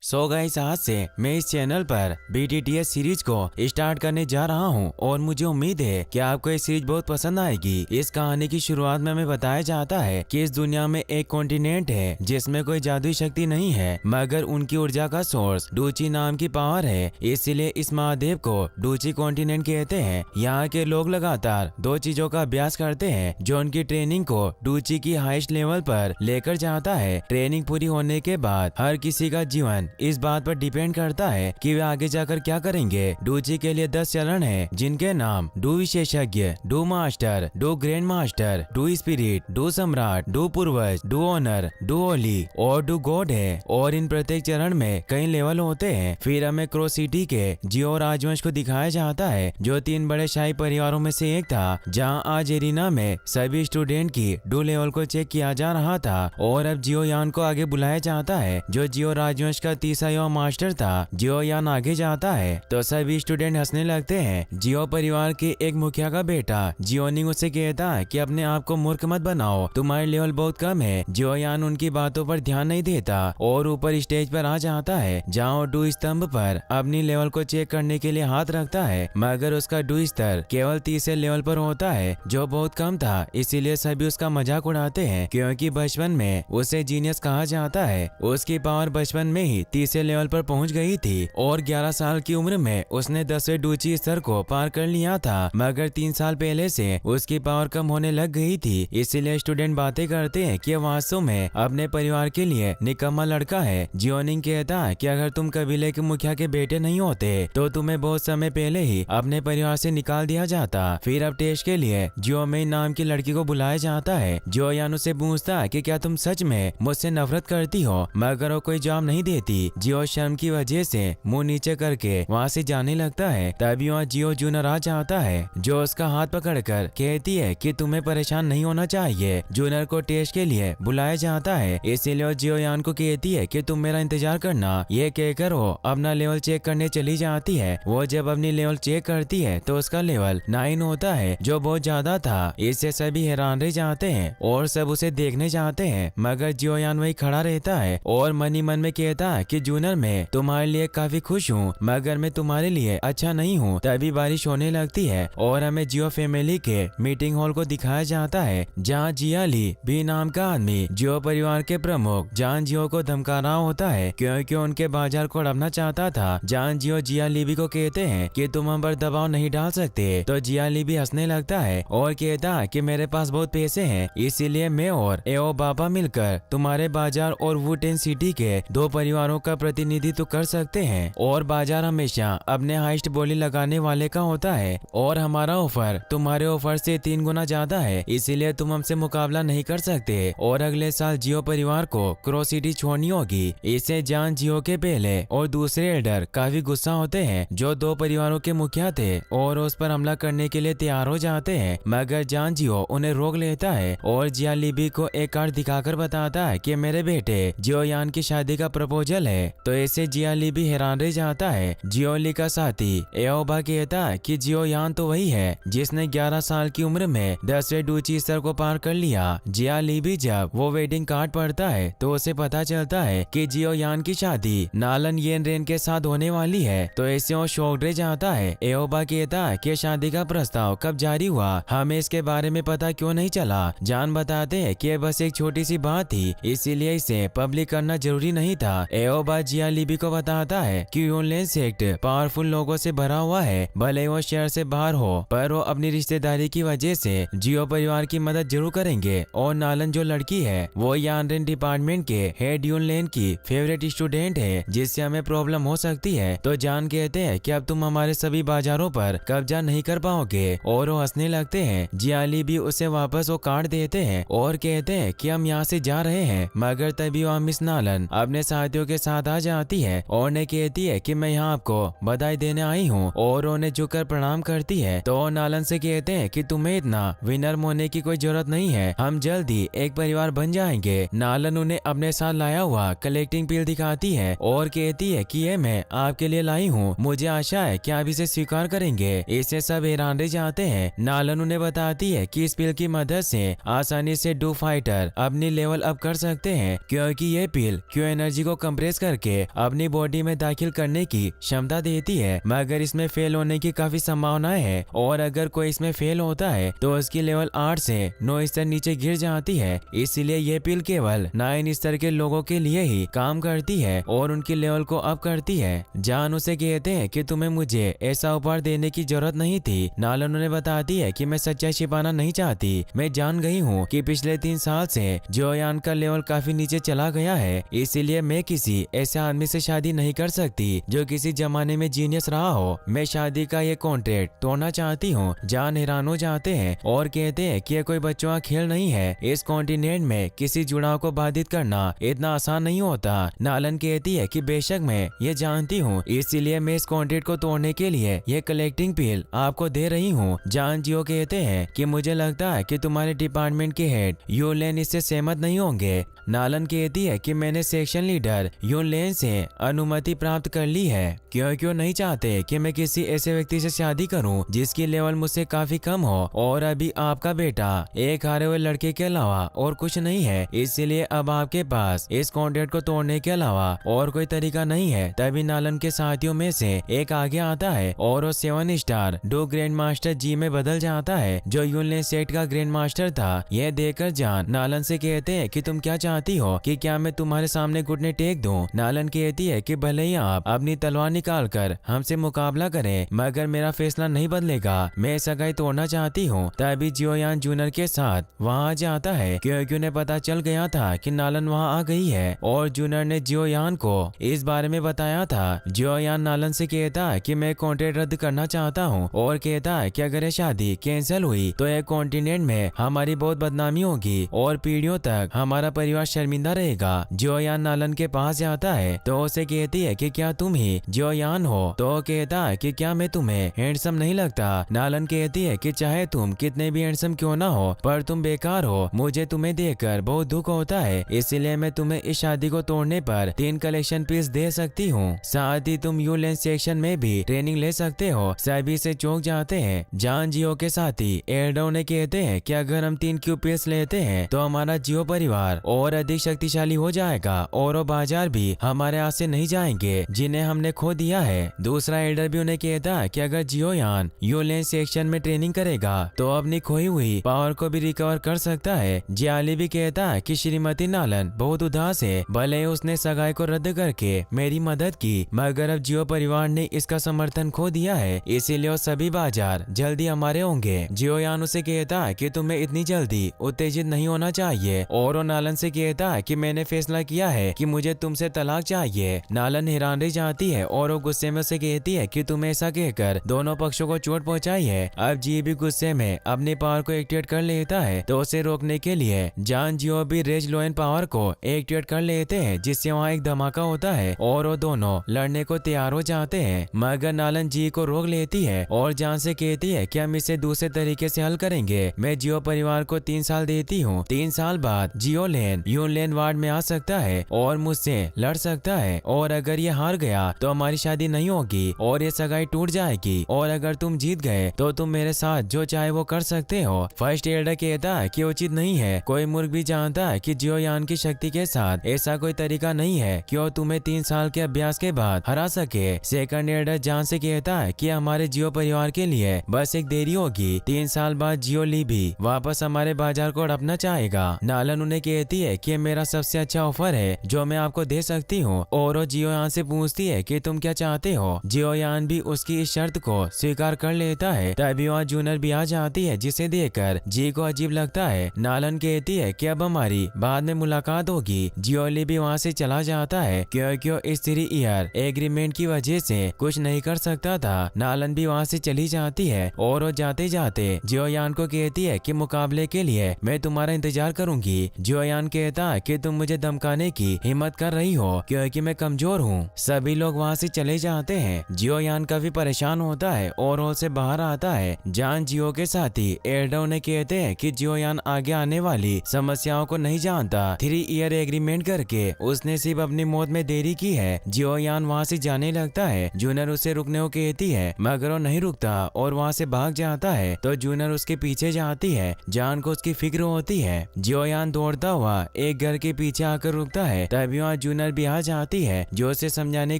Guys, आज से मैं इस चैनल पर BTTS सीरीज को स्टार्ट करने जा रहा हूं और मुझे उम्मीद है कि आपको ये सीरीज बहुत पसंद आएगी। इस कहानी की शुरुआत में हमें बताया जाता है कि इस दुनिया में एक कॉन्टिनेंट है जिसमें कोई जादुई शक्ति नहीं है, मगर उनकी ऊर्जा का सोर्स डूची नाम की पावर है। इसीलिए इस महाद्वीप को डूची कॉन्टिनेंट कहते हैं। यहाँ के लोग लगातार दो चीजों का अभ्यास करते हैं जो उनकी ट्रेनिंग को डूची की हाईएस्ट लेवल पर लेकर जाता है। ट्रेनिंग पूरी होने के बाद हर किसी का जीवन इस बात पर डिपेंड करता है कि वे आगे जाकर क्या करेंगे। डूची के लिए 10 चरण हैं, जिनके नाम डू विशेषज्ञ, do master, do grand master, do spirit, do सम्राट, डू पूर्वज, डू ऑनर, डू होली और डू गॉड है। और इन प्रत्येक चरण में कई लेवल होते हैं। फिर हमें क्रो सिटी के जियो राजवंश को दिखाया जाता है, जो 3 बड़े शाही परिवारों में से एक था, जहाँ आज एरिना में सभी स्टूडेंट की डू लेवल को चेक किया जा रहा था। और अब जियो यान को आगे बुलाया जाता है, जो जियो राजवंश का तीसरा युवा मास्टर था। जियो यान आगे जाता है तो सभी स्टूडेंट हंसने लगते हैं। जियो परिवार के एक मुखिया का बेटा जियोनिंग उसे कहता है कि अपने आप को मूर्ख मत बनाओ, तुम्हारी लेवल बहुत कम है। जियो यान उनकी बातों पर ध्यान नहीं देता और ऊपर स्टेज पर आ जाता है, जहाँ डू स्तंभ पर अपनी लेवल को चेक करने के लिए हाथ रखता है, मगर उसका डू स्तर केवल 30 लेवल पर होता है, जो बहुत कम था। इसीलिए सभी उसका मजाक उड़ाते हैं, क्योंकि बचपन में उसे जीनियस कहा जाता है। उसकी पावर बचपन में ही 30 लेवल पर पहुंच गई थी और 11 साल की उम्र में उसने 10वें डूची स्तर को पार कर लिया था, मगर 3 साल पहले से उसकी पावर कम होने लग गई थी। इसीलिए स्टूडेंट बातें करते हैं कि वास्तव में अपने परिवार के लिए निकम्मा लड़का है। जियोनिंग कहता है कि अगर तुम कबीले के मुखिया के बेटे नहीं होते तो तुम्हें बहुत समय पहले ही अपने परिवार से निकाल दिया जाता। फिर अब टेस्ट के लिए जियो मेई नाम की लड़की को बुलाया जाता है। जियो यान उससे पूछता है कि क्या तुम सच में मुझसे नफरत करती हो, मगर वो कोई जवाब नहीं देती। जियो शर्म की वजह से मुंह नीचे करके वहाँ से जाने लगता है। तभी वहाँ जियो जूनियर आ जाता है, जो उसका हाथ पकड़कर कहती है कि तुम्हें परेशान नहीं होना चाहिए। जूनियर को टेस्ट के लिए बुलाया जाता है, इसीलिए वो जियो यान को कहती है कि तुम मेरा इंतजार करना। ये कहकर वो अपना लेवल चेक करने चली जाती है। वो जब अपनी लेवल चेक करती है तो उसका लेवल 9 होता है, जो बहुत ज्यादा था। इससे सभी हैरान रह जाते हैं और सब उसे देखने जाते हैं, मगर जियो यान वही खड़ा रहता है और मन ही मन में कहता है कि जूनियर मैं तुम्हारे लिए काफी खुश हूँ, मगर मैं तुम्हारे लिए अच्छा नहीं हूँ। तभी बारिश होने लगती है और हमें जियो फैमिली के मीटिंग हॉल को दिखाया जाता है, जहाँ जिया ली भी नाम का आदमी जियो परिवार के प्रमुख जान जियो को धमका रहा होता है, क्योंकि उनके बाजार को हड़पना चाहता था। जान जियो जिया लीबी को कहते हैं कि तुम हम पर दबाव नहीं डाल सकते, तो जिया लीबी हंसने लगता है और कहता है कि मेरे पास बहुत पैसे हैं, इसीलिए मैं और एओ बाबा मिलकर तुम्हारे बाजार और वुटेन सिटी के 2 परिवारों का प्रतिनिधित्व कर सकते हैं। और बाजार हमेशा अपने हाईएस्ट बोली लगाने वाले का होता है और हमारा ऑफर तुम्हारे ऑफर से 3 गुना ज्यादा है, इसीलिए तुम हमसे मुकाबला नहीं कर सकते और अगले साल जियो परिवार को क्रो सिटी छोड़नी होगी। इसे जान जियो के पहले और दूसरे एल्डर काफी गुस्सा होते हैं, जो 2 परिवारों के मुखिया थे, और उस पर हमला करने के लिए तैयार हो जाते हैं, मगर जान जियो उन्हें रोक लेता है और जिया लीबी को एक कार्ड दिखाकर बताता है कि मेरे बेटे जियो यान की शादी का प्रपोजल है। तो ऐसे जिया लीबी हैरान रह जाता है। जियो ली का साथी एओबा कहता है कि जियो यान तो वही है जिसने 11 साल की उम्र में 10वें डूची स्तर को पार कर लिया। जिया लीबी जब वो वेडिंग कार्ड पढ़ता है तो उसे पता चलता है कि जियो यान की शादी नालन येन रेन के साथ होने वाली है, तो ऐसे वो शॉक्ड रह जाता है। एओबा कहता है कि शादी का प्रस्ताव कब जारी हुआ, हमें इसके बारे में पता क्यों नहीं चला। जान बताते हैं कि बस एक छोटी सी बात थी, इसीलिए इसे पब्लिक करना जरूरी नहीं था। एओबा जिया लीबी को बताता है कि यूनलेन सेक्ट पावरफुल लोगों से भरा हुआ है, भले वो शहर से बाहर हो, पर वो अपनी रिश्तेदारी की वजह से जियो परिवार की मदद जरूर करेंगे। और नालन जो लड़की है वो यानरेन डिपार्टमेंट के हेड यूनलेन की फेवरेट स्टूडेंट है, जिससे हमें प्रॉब्लम हो सकती है। तो जान कहते हैं कि अब तुम हमारे सभी बाजारों पर कब्जा नहीं कर पाओगे, और वो हंसने लगते हैं। जियाली भी उसे वापस वो कार्ड देते हैं और कहते हैं कि हम यहाँ से जा रहे हैं, मगर तभी वहाँ मिस नालन अपने साथियों के साथ आ जाती है और ने कहती है कि मैं यहाँ आपको बधाई देने आई हूँ, और उन्हें झुककर प्रणाम करती है। तो नालन से कहते हैं कि तुम्हें इतना विनर होने की कोई जरूरत नहीं है, हम जल्द ही एक परिवार बन जाएंगे। नालन उन्हें अपने साथ लाया हुआ कलेक्टिंग पिल दिखाती है और कहती है कि ये मैं आपके लिए लाई हूँ, मुझे आशा है कि आप इसे स्वीकार करेंगे। इससे सब हैरान रह जाते हैं। नालन उन्हें बताती है कि इस पिल की मदद से आसानी से डू फाइटर अपनी लेवल अप कर सकते हैं, क्योंकि ये पिल क्यू एनर्जी को कंप्रेस प्रेस करके अपनी बॉडी में दाखिल करने की क्षमता देती है, मगर इसमें फेल होने की काफी संभावनाएं है और अगर कोई इसमें फेल होता है तो उसकी लेवल 8 से 9 स्तर नीचे गिर जाती है। इसीलिए ये पिल केवल 9 स्तर के लोगों के लिए ही काम करती है और उनकी लेवल को अप करती है। जान उसे कहते हैं कि तुम्हें मुझे ऐसा उपहार देने की जरूरत नहीं थी। नालन उन्हें बताती है कि मैं सच्चाई छिपाना नहीं चाहती, मैं जान गई हूँ कि पिछले 3 साल से जियोयान का लेवल काफी नीचे चला गया है, इसीलिए मैं किसी ऐसे आदमी से शादी नहीं कर सकती जो किसी जमाने में जीनियस रहा हो। मैं शादी का ये कॉन्ट्रैक्ट तोड़ना चाहती हूँ। जान हैरान हो जाते हैं और कहते हैं कि यह कोई बच्चों का खेल नहीं है। इस कॉन्टिनेंट में किसी जुड़ाव को बाधित करना इतना आसान नहीं होता। नालन कहती है कि बेशक मैं ये जानती हूँ, इसीलिए मैं इस कॉन्ट्रैक्ट को तोड़ने के लिए ये कलेक्टिंग पिल आपको दे रही हूँ। जान जियो कहते हैं कि मुझे लगता है कि तुम्हारे डिपार्टमेंट के हेड यूलेन इससे सहमत नहीं होंगे। नालन कहती है कि मैंने सेक्शन लीडर यूलेन से अनुमति प्राप्त कर ली है, क्यों नहीं चाहते कि मैं किसी ऐसे व्यक्ति से शादी करूं जिसकी लेवल मुझसे काफी कम हो और अभी आपका बेटा एक हारे हुए लड़के के अलावा और कुछ नहीं है, इसीलिए अब आपके पास इस कॉन्ट्रैक्ट को तोड़ने के अलावा और कोई तरीका नहीं है। तभी नालन के साथियों में से एक आगे आता है और वो 7 स्टार डो ग्रैंड मास्टर जी में बदल जाता है, जो यूलेन सेट का ग्रैंड मास्टर था। यह देखकर जान नालन से कहते हैं कि तुम क्या चाहती हो कि क्या मैं तुम्हारे सामने घुटने टेक दूं? नालन कहती है कि भले ही आप अपनी तलवार निकाल कर हमसे मुकाबला करें, मगर मेरा फैसला नहीं बदलेगा। मैं सगाई तोड़ना चाहती हूँ। तभी जियोयान जूनियर के साथ वहाँ जाता है, क्योंकि उन्हें पता चल गया था कि नालन वहाँ आ गई है और जूनियर ने जियोयान को इस बारे में बताया था। जियोयान नालन से कहता है कि मैं कॉन्ट्रैक्ट रद्द करना चाहता हूँ और कहता है कि अगर ये शादी कैंसिल हुई तो एक कॉन्टिनेंट में हमारी बहुत बदनामी होगी और पीढ़ियों तक हमारा परिवार शर्मिंदा रहेगा। जियोयान नालन के पास जाता है तो उसे कहती है कि क्या तुम ही जियोयान हो? तो कहता है कि क्या मैं तुम्हें हैंडसम नहीं लगता? नालन कहती है कि चाहे तुम कितने भी हैंडसम क्यों ना हो, पर तुम बेकार हो। मुझे तुम्हें देखकर बहुत दुख होता है, इसलिए मैं तुम्हें इस शादी को तोड़ने पर 3 कलेक्शन पीस दे सकती हूँ। साथ ही तुम यूलेन सेक्शन में भी ट्रेनिंग ले सकते हो। सभी से चौंक जाते हैं। जान जियो के साथी एयरडो ने कहते हैं कि अगर हम 3 क्यू पीस लेते हैं तो हमारा जियो परिवार और अधिक शक्तिशाली हो जाएगा और वो बाजार भी हमारे हाथ से नहीं जाएंगे जिन्हें हमने खो दिया है। दूसरा एल्डर भी उन्हें कहता है कि अगर जियोयान यूलेन सेक्शन में ट्रेनिंग करेगा तो अपनी खोई हुई पावर को भी रिकवर कर सकता है। जियाली भी कहता है कि श्रीमती नालन बहुत उदास है, भले ही उसने सगाई को रद्द करके मेरी मदद की, मगर अब जियो परिवार ने इसका समर्थन खो दिया है, इसीलिए वो सभी बाजार जल्दी हमारे होंगे। जियोयान उसे कहता है कि तुम्हें इतनी जल्दी उत्तेजित नहीं होना चाहिए और वो नालन से कहता है कि मैंने फैसला किया है कि मुझे तुमसे तलाक चाहिए। नालन हैरान रह जाती है और वो गुस्से में उसे कहती है कि तुम्हें ऐसा कहकर दोनों पक्षों को चोट पहुंचाई है। अब जी भी गुस्से में अपनी पावर को एक्टिवेट कर लेता है, तो उसे रोकने के लिए जान जियो भी रेज लोएन पावर को एक्टिवेट कर लेते हैं, जिससे वहाँ एक धमाका होता है और वो दोनों लड़ने को तैयार हो जाते हैं। मगर नालन जी को रोक लेती है और जान से कहती है कि हम इसे दूसरे तरीके से हल करेंगे। मैं जियो परिवार को 3 साल देती हूँ। 3 साल बाद जियो लेन यूलेन वार्ड में आ सकता है और मुझसे लड़ सकता है, और अगर ये हार गया तो हमारी शादी नहीं होगी और ये सगाई टूट जाएगी, और अगर तुम जीत गए तो तुम मेरे साथ जो चाहे वो कर सकते हो। फर्स्ट एल्डर कहता है कि उचित नहीं है। कोई मूर्ख भी जानता है कि जियोयान की शक्ति के साथ ऐसा कोई तरीका नहीं है कि वो तुम्हें 3 साल के अभ्यास के बाद हरा सके। सेकंड एल्डर जान से कहता है कि हमारे जियो परिवार के लिए बस एक देरी होगी। 3 साल बाद जियो ली भी वापस हमारे बाजार को हड़पना चाहेगा। नालन उन्हें कहती है कि मेरा सबसे अच्छा ऑफर है जो मैं आपको दे सकती हूँ, और वो जियोयान से पूछती है कि तुम क्या चाहते हो। जियोयान भी उसकी इस शर्त को स्वीकार कर लेता है। तभी वहाँ जूनियर भी आ जाती है, जिसे देखकर जी को अजीब लगता है। नालन कहती है कि अब हमारी बाद में मुलाकात होगी। जियोली भी वहाँ से चला जाता है क्योंकि वो इस 3 ईयर एग्रीमेंट की वजह से कुछ नहीं कर सकता था। नालन भी वहाँ से चली जाती है और वो जाते जाते जियोयान को कहती है कि मुकाबले के लिए मैं तुम्हारा इंतजार करूंगी। जियोयान कहता है कि तुम मुझे धमकाने की हिम्मत कर रही हो क्योंकि मैं कमजोर हूँ। सभी लोग वहाँ से चले जाते हैं। जियोयान काफी परेशान होता है और हॉल से बाहर आता है। जान जियो के साथी एल्डो ने कहते हैं कि जियोयान आगे आने वाली समस्याओं को नहीं जानता। 3 ईयर एग्रीमेंट करके उसने सिर्फ अपनी मौत में देरी की है। जियोयान वहाँ से जाने लगता है। जूनियर उसे रुकने को कहती है, मगर वो नहीं रुकता और वहाँ से भाग जाता है, तो जूनियर उसके पीछे जाती है। जान को उसकी फिक्र होती है। जियोयान दौड़ता हुआ एक घर के पीछे आकर रुकता है। तभी वहाँ जूनियर जूनर भी आ जाती है जो उसे समझाने की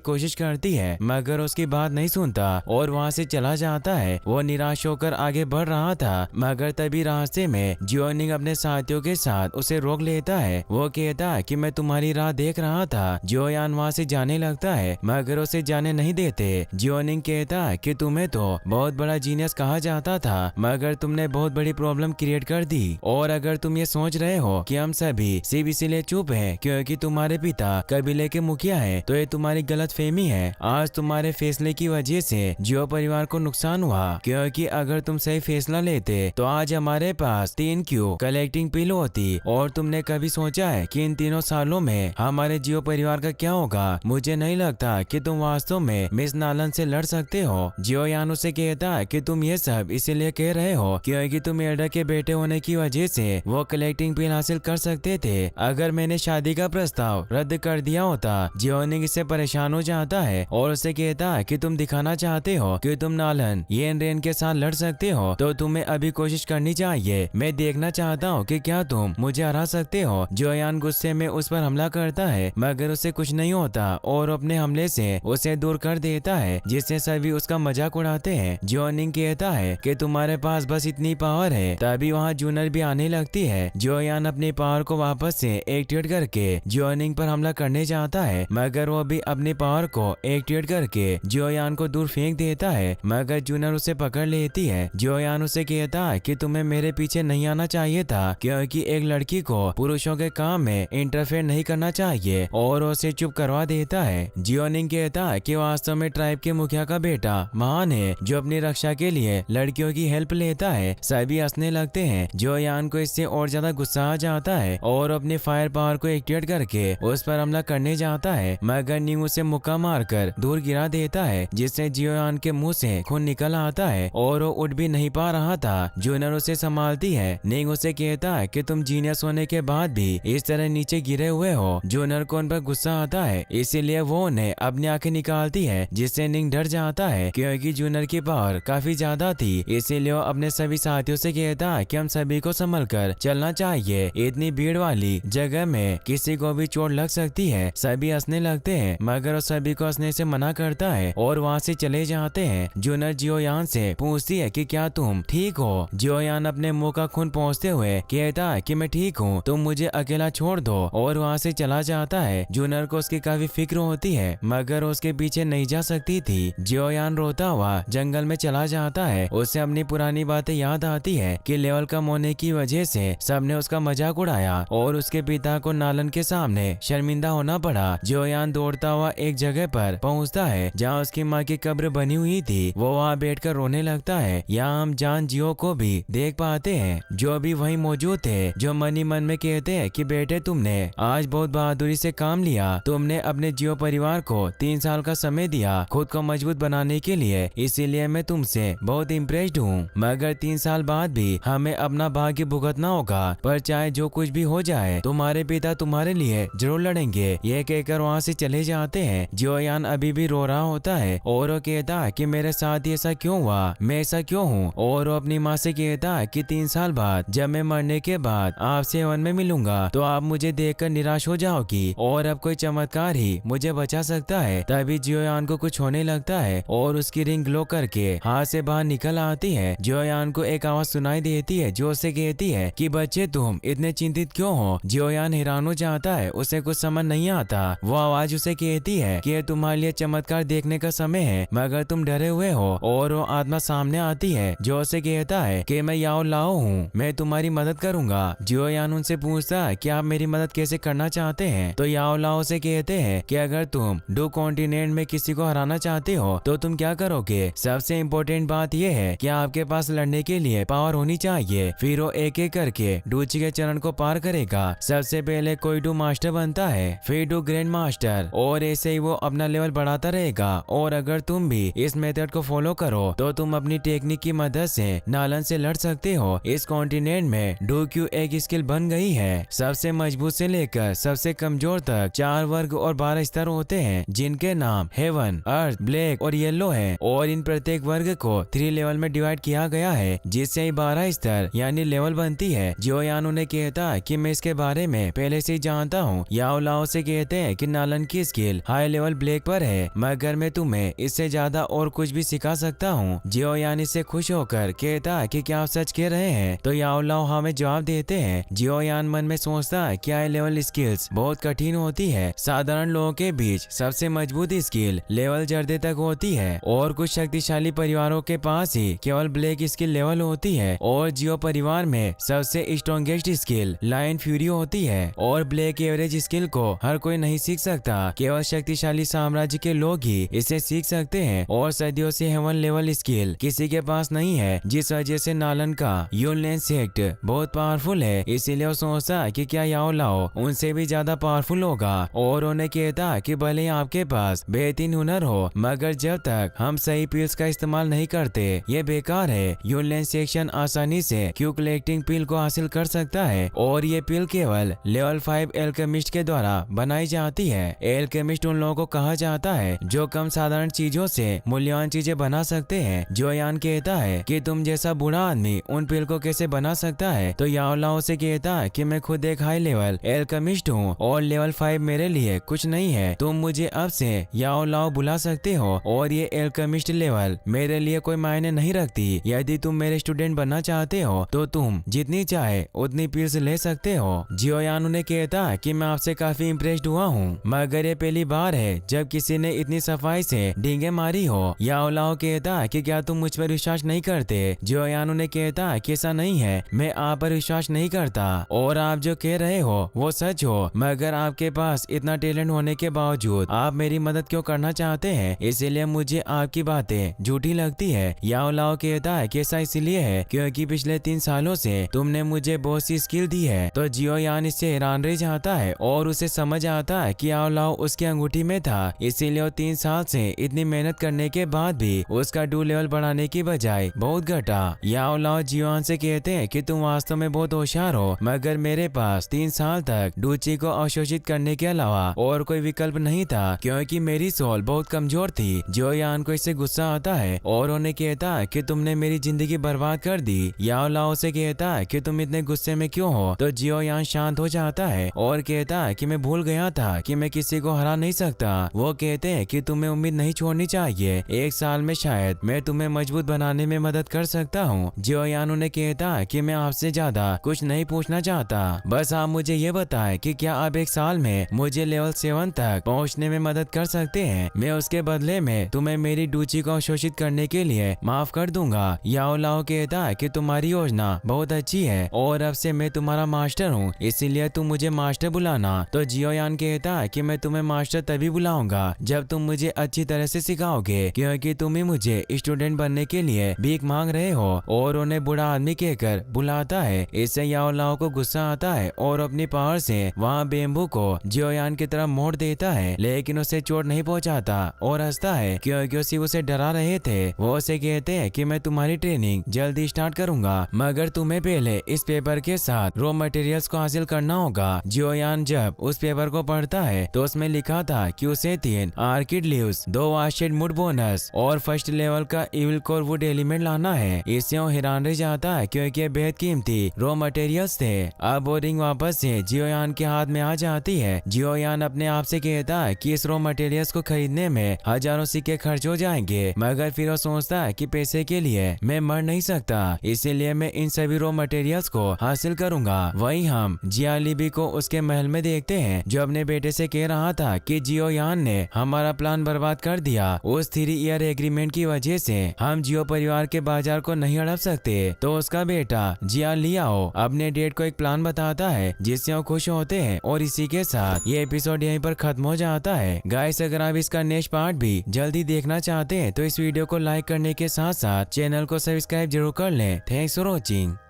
कोशिश करती है, मगर उसकी बात नहीं सुनता और वहाँ से चला जाता है। वो निराश होकर आगे बढ़ रहा था, मगर तभी रास्ते में जियोनिंग अपने साथियों के साथ उसे रोक लेता है। वो कहता है कि मैं तुम्हारी राह देख रहा था। जियोयान वहाँ से जाने लगता है, मगर उसे जाने नहीं देते। जियोनिंग कहता है कि तुम्हें तो बहुत बड़ा जीनियस कहा जाता था, मगर तुमने बहुत बड़ी प्रॉब्लम क्रिएट कर दी। और अगर तुम ये सोच रहे हो कि हम सभी सिर्फ इसीलिए चुप हैं क्योंकि तुम्हारे पिता कबीले के मुखिया हैं, तो ये तुम्हारी गलतफहमी है। आज तुम्हारे फैसले की वजह से जियो परिवार को नुकसान हुआ, क्योंकि अगर तुम सही फैसला लेते तो आज हमारे पास 3 क्यू कलेक्टिंग पिल होती। और तुमने कभी सोचा है कि इन 3 सालों में हमारे जियो परिवार का क्या होगा? मुझे नहीं लगता कि तुम वास्तव में मिस नालन से लड़ सकते हो। जियोयान उसे कहता है कि तुम ये सब इसीलिए कह रहे हो क्योंकि तुम एल्डर के बेटे होने की वजह से वो कलेक्टिंग पिल हासिल कर सकते थे। अगर मैंने शादी का प्रस्ताव रद्द कर दिया होता। जियोनिंग इससे परेशान हो जाता है और उसे कहता है कि तुम दिखाना चाहते हो कि तुम नालन येन रेन के साथ लड़ सकते हो, तो तुम्हें अभी कोशिश करनी चाहिए। मैं देखना चाहता हूँ कि क्या तुम मुझे हरा सकते हो। जियोयान गुस्से में उस पर हमला करता है, मगर उसे कुछ नहीं होता और अपने हमले से उसे दूर कर देता है, जिससे सभी उसका मजाक उड़ाते हैं। जियोनिंग कहता है कि तुम्हारे पास बस इतनी पावर है। तभी वहाँ जूनर भी आने लगती है। जियोयान अपनी पावर को वापस से एक्टिवेट करके जियोनिंग पर हमला करने जाता है, मगर वो भी अपनी पावर को एक्टिवेट करके जियोयान को दूर फेंक देता है, मगर जूनर उसे पकड़ लेती है। जियोयान उसे कहता है कि तुम्हें मेरे पीछे नहीं आना चाहिए था, क्योंकि एक लड़की को पुरुषों के काम में इंटरफेयर नहीं करना चाहिए, और उसे चुप करवा देता है। जियोनिंग कहता है कि वास्तव में ट्राइब के मुखिया का बेटा महान है जो अपनी रक्षा के लिए लड़कियों की हेल्प लेता है। सभी हंसने लगते हैं। जियोयान को इससे और ज्यादा गुस्सा आ जाता है और अपने फायर पावर को एक्टिवेट करके उस पर हमला करने जाता है, मगर निंग उसे मुक्का मारकर दूर गिरा देता है, जिससे जियोयान के मुंह से खून निकल आता है और वो उठ भी नहीं पा रहा था। जूनर उसे संभालती है। निंग उसे कहता है कि तुम जीनियस होने के बाद भी इस तरह नीचे गिरे हुए हो। जूनर को उन पर गुस्सा आता है, इसीलिए वो उन्हें अपनी आंखें निकालती है, जिससे निंग डर जाता है क्योंकि जूनर की पावर काफी ज्यादा थी। इसीलिए वो अपने सभी साथियों से कहता है कि हम सभी को संभल कर चलना चाहिए। इतनी भीड़ वाली जगह में किसी को भी चोट लग सकती है। सभी हंसने लगते हैं, मगर वो सभी को हंसने से मना करता है और वहाँ से चले जाते हैं। जूनर जियोयान से पूछती है कि क्या तुम ठीक हो? जियोयान अपने मुंह का खून पोंछते हुए कहता है कि मैं ठीक हूँ, तुम मुझे अकेला छोड़ दो, और वहाँ से चला जाता है। जूनर को उसकी काफी फिक्र होती है, मगर उसके पीछे नहीं जा सकती थी। जियोयान रोता हुआ जंगल में चला जाता है। उसे अपनी पुरानी बातें याद आती है कि लेवल कम होने की वजह से सबने उसका मजाक उड़ाया और उसके पिता को नालन के सामने शर्मिंदा होना पड़ा। जियोयान दौड़ता हुआ एक जगह पर पहुंचता है जहां उसकी माँ की कब्र बनी हुई थी। वो वहां बैठकर रोने लगता है। यहाँ हम जान जियो को भी देख पाते हैं, जो भी वहीं मौजूद थे, जो मन ही मन में कहते हैं कि बेटे तुमने आज बहुत बहादुरी से काम लिया। तुमने अपने जियो परिवार को 3 साल का समय दिया खुद को मजबूत बनाने के लिए, इसीलिए मैं तुमसे बहुत इम्प्रेस्ड हूँ। मगर 3 साल बाद भी हमें अपना भाग्य भुगतना होगा, पर चाहे जो कुछ भी हो जाए तुम्हारे पिता तुम्हारे लिए जरूर लड़ेंगे। ये कहकर वहाँ से चले जाते हैं। जियोयान अभी भी रो रहा होता है और वो कहता है कि मेरे साथ ऐसा क्यों हुआ, मैं ऐसा क्यों हूँ। और वो अपनी माँ से कहता है कि 3 साल बाद जब मैं मरने के बाद आपसे वन में मिलूंगा तो आप मुझे देखकर निराश हो जाओगी और अब कोई चमत्कार ही मुझे बचा सकता है। तभी जियोयान को कुछ होने लगता है और उसकी रिंग ग्लो करके हाथ से बाहर निकल आती है। जियोयान को एक आवाज सुनाई देती है जो उसे कहती है कि बच्चे तुम इतने चिंतित क्यों हो। जियोयान हैरान हो जाता है, उसे कुछ समझ नहीं आता। वो आवाज उसे कहती है कि तुम्हारे लिए चमत्कार देखने का समय है, मगर तुम डरे हुए हो। और वो आत्मा सामने आती है जो उसे कहता है कि मैं याओ लाओ हूँ, मैं तुम्हारी मदद करूंगा। जियोयान उनसे पूछता है कि आप मेरी मदद कैसे करना चाहते हैं। तो याओ लाओ से कहते हैं कि अगर तुम डू कॉन्टिनेंट में किसी को हराना चाहते हो तो तुम क्या करोगे। सबसे इम्पोर्टेंट बात यह है कि आपके पास लड़ने के लिए पावर होनी चाहिए। फिर वो एक एक करके डूची के चरण को पार करेगा। सबसे पहले कोई डू मास्टर बनता है, फिर डू ग्रैंड मास्टर, और ऐसे ही वो अपना लेवल बढ़ाता रहेगा। और अगर तुम भी इस मेथड को फॉलो करो तो तुम अपनी टेक्निक की मदद से नालन से लड़ सकते हो। इस कॉन्टिनेंट में डू क्यू एक स्किल बन गई है। सबसे मजबूत से लेकर सबसे कमजोर तक 4 वर्ग और 12 स्तर होते हैं, जिनके नाम हेवन, अर्थ, ब्लैक और येलो है। और इन प्रत्येक वर्ग को 3 लेवल में डिवाइड किया गया है, जिससे 12 स्तर यानी लेवल बनती है। जियोयान उन्हें कहता है कि मैं इसके बारे में पहले से ही जानता हूँ। याओ लाओ लाओ से कहते हैं कि नालन की स्किल हाई लेवल ब्लैक पर है, मगर मैं तुम्हें इससे ज्यादा और कुछ भी सिखा सकता हूँ। जियो यान इससे खुश होकर कहता है कि क्या आप सच कह रहे हैं? तो याओ लाओ हमें जवाब देते हैं। जियो यान मन में सोचता है कि हाई लेवल स्किल्स बहुत कठिन होती है। साधारण लोगों के बीच सबसे मजबूत स्किल लेवल जर्दे तक होती है और कुछ शक्तिशाली परिवारों के पास ही केवल ब्लैक स्किल लेवल होती है। और जियो परिवार में सबसे स्ट्रॉन्गेस्ट स्किल लाइन फ्यूरी होती है और ब्लैक एवरेज स्किल को हर कोई नहीं सीख सकता, केवल शक्तिशाली साम्राज्य के लोग ही इसे सीख सकते हैं। और सदियों से हेवन लेवल स्किल किसी के पास नहीं है, जिस वजह से नालन का यूनलैंड सेक्ट बहुत पावरफुल है। इसीलिए वो सोचता कि क्या याओ लाओ उनसे भी ज्यादा पावरफुल होगा और उन्हें कहता कि भले आपके पास बेहतरीन हुनर हो, मगर जब तक हम सही पिल्स का इस्तेमाल नहीं करते ये बेकार है। यूनलैंड सेक्शन आसानी से क्यू कलेक्टिंग पिल को हासिल कर सकता है और ये पिल केवल लेवल 5 एल्केमिस्ट के द्वारा बनाई जाती है। एल्केमिस्ट उन लोगों को कहा जाता है जो कम साधारण चीजों से मूल्यवान चीजें बना सकते हैं। जो यान कहता है कि तुम जैसा बूढ़ा आदमी उन पिल को कैसे बना सकता है? तो याओ लाओ से कहता है कि मैं खुद एक हाई लेवल एल्केमिस्ट हूँ और लेवल 5 मेरे लिए कुछ नहीं है। तुम मुझे अब से याओ लाओ बुला सकते हो और ये एल्केमिस्ट लेवल मेरे लिए कोई मायने नहीं रखती। यदि तुम मेरे स्टूडेंट बनना चाहते हो तो तुम जितनी चाहे उतनी पिल्स ले सकते हो। जियो यान उन्हें कहता है कि मैं आपसे काफी इम्प्रेस्ड हुआ हूँ, मगर ये पहली बार है जब किसी ने इतनी सफाई से डींगे मारी हो। याओ लाओ कहता है कि क्या तुम मुझ पर विश्वास नहीं करते? जियो यान उन्हें कहता है कि ऐसा नहीं है, मैं आप पर विश्वास नहीं करता और आप जो कह रहे हो वो सच हो, मगर आपके पास इतना टैलेंट होने के बावजूद आप मेरी मदद क्यों करना चाहते हैं? इसीलिए मुझे आपकी बातें झूठी लगती है। याओ लाओ कहता है कि ऐसा इसलिए है क्योंकि पिछले 3 सालों से तुमने मुझे बहुत सी स्किल दी है। तो जियो यान इससे हैरान रह जाता है और उसे समझ आता है कि याओ लाओ उसकी अंगूठी में था, इसीलिए वो 3 साल से इतनी मेहनत करने के बाद भी उसका डू लेवल बढ़ाने की बजाय बहुत घटा। याओ लाओ जियो यान से कहते हैं कि तुम वास्तव में बहुत होशियार हो, मगर मेरे पास 3 साल तक डूची को अवशोषित करने के अलावा और कोई विकल्प नहीं था क्योंकि मेरी सोल बहुत कमजोर थी। जियो यान को इससे गुस्सा आता है और उन्हें कहता है कि तुमने मेरी जिंदगी बर्बाद कर दी। याओ लाओ से कहता है कि तुम इतने गुस्से में क्यों हो? तो जियो यान शांत हो जाता है और कहता है कि मैं भूल गया था कि मैं किसी को हरा नहीं सकता। वो कहते हैं कि तुम्हें उम्मीद नहीं छोड़नी चाहिए, 1 साल में शायद मैं तुम्हें मजबूत बनाने में मदद कर सकता हूँ। जियो यान उन्हें कहता है कि मैं आपसे ज्यादा कुछ नहीं पूछना चाहता, बस आप मुझे ये बताएं कि क्या आप 1 साल में मुझे लेवल 7 तक पहुँचने में मदद कर सकते हैं? मैं उसके बदले में तुम्हें मेरी डूची को अवशोषित करने के लिए माफ कर दूंगा। याओ लाओ कहता है कि तुम्हारी योजना बहुत अच्छी है और अब से मैं तुम्हारा मास्टर हूँ, इसीलिए तुम मुझे मास्टर बुलाना। तो जियो यान कहता है कि मैं तुम्हें मास्टर तभी बुलाऊंगा जब तुम मुझे अच्छी तरह से सिखाओगे, क्योंकि तुम ही मुझे स्टूडेंट बनने के लिए भीख मांग रहे हो। और उन्हें बूढ़ा आदमी कहकर बुलाता है। इससे याओ लाओ को गुस्सा आता है और अपनी पावर से वहाँ बेम्बू को जियो यान की तरफ मोड़ देता है, लेकिन उसे चोट नहीं पहुँचाता और हंसता है क्योंकि उसी उसे डरा रहे थे। वो उसे कहते हैं कि मैं तुम्हारी ट्रेनिंग जल्दी स्टार्ट करूंगा, मगर तुम्हें पहले इस पेपर के साथ रॉ मटेरियल्स को हासिल करना होगा। जियो यान जब उस पेपर को पढ़ता है तो उसमें लिखा था कि उसे 3 आर्किड लीव्स, 2 वाशेड मुड बोनस और फर्स्ट लेवल का इविल कोर वुड एलिमेंट लाना है। इससे वो हैरान रह जाता है क्योंकि ये बेहद कीमती रॉ मटेरियल्स थे। अब वो रिंग वापस से जियो यान के हाथ में आ जाती है। जियो यान अपने आप से कहता है कि इस रॉ मटेरियल्स को खरीदने में हजारों सिक्के खर्च हो जाएंगे, मगर फिर वो सोचता है कि पैसे के लिए मैं मर नहीं सकता, इसीलिए मैं इन सभी रॉ मटेरियल्स को हासिल करूंगा। वहीं हम जिया लिबी को उसके महल में देखते हैं, जो अपने बेटे से कह रहा था कि जियो यान ने हमारा प्लान बर्बाद कर दिया। उस 3 ईयर एग्रीमेंट की वजह से हम जियो परिवार के बाजार को नहीं हड़प सकते। तो उसका बेटा जिया लियाओ अपने डेड को एक प्लान बताता है जिससे वो खुश होते हैं और इसी के साथ ये एपिसोड यहीं पर खत्म हो जाता है। गाइस, अगर आप इसका नेक्स्ट पार्ट भी जल्दी देखना चाहते हैं तो इस वीडियो को लाइक करने के साथ साथ चैनल को सब्सक्राइब जरूर कर लें। Thanks for watching.